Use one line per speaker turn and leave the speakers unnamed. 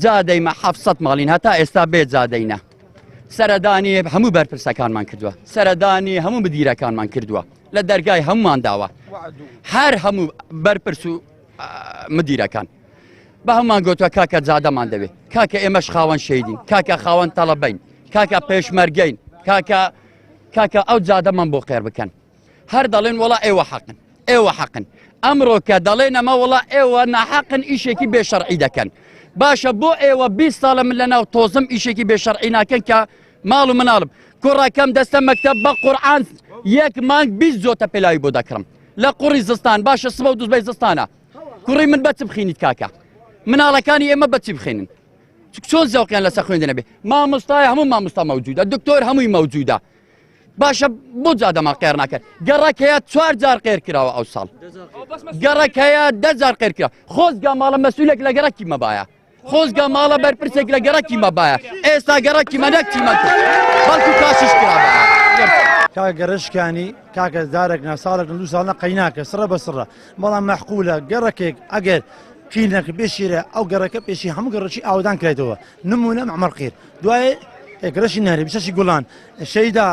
جادەیمە 700 ماڵین هەتا ئێستا بێت جادەینە سەردانی هەموو بەرپرسەکانمان کردووە سەردانی هەموو مدیرەکانمان کردووە لە دەرگای هەمومان داوە هەر هەموو بەرپرس و مدیرەکان بە هەمومان گوتووە کاکە جادەمان دەوێت کاکە ئێمەش خاوەن شەیدین کاکە خاوەن تەڵەبەین کاکە پێشمەرگەین کاکە ئەو جادەمان بۆ خێر بکەن هەر دەڵێن وڵا ئێوە حەقن ئەمڕۆ کە دەڵێن ئەمە وڵا ئێوە ناحەقن ئیشێکی بێشەرعی دەکەن باشە بۆ ئێوە 20 ساڵە من لەناو تۆزم ئیشێکی بێشەرعی ناکەن کە ماڵ و مناڵم کوڕەکەم دەستە مەکتەب بە قورعان 1 مانگ 20 زۆتە پێلاوی بۆ دەکڕم لە قوڕی زستان باشە سبە و دووزبەی زستانە کوڕی من بەچ بخینیت کاکە مناڵەکانی ئێمە بەچی بخێنن چۆن زەوقیان لەسەر خوێندنە بێ مامۆستای هەموو مامۆستا مەوجودە دکتۆر هەمووی مەوجودە باشە بۆ جادەمان قێر ناکەن گەڕەک هەیە 4 جار قێر کراوە ئەو ساڵ گەڕەک هەیە 10 جار قێر کرا خۆزگا ماڵە مەسئولێک لە گەڕەکی مەبایە خۆزگا ماڵە بەرپرسێک لە گەڕەکی مەبایە ئێستا گەڕەکی مەنەکی مەکرد بەڵکو کاشش کرا
کاکە گەڕشکانی کاکە دارێک ساڵێک 2 ساڵ قەیناکە سڕە بە سڕە بەڵام مەحقولە گەڕەکێک ئەگەر کینەکە بێشیرە ئەو گەڕەکە پێشی هەموو گەڕەکی ئاودان کرێتەوە نمونە مەعمەر قیر دوایێ گەڕەشی نەهرێ بچەشی گوڵان شەیدا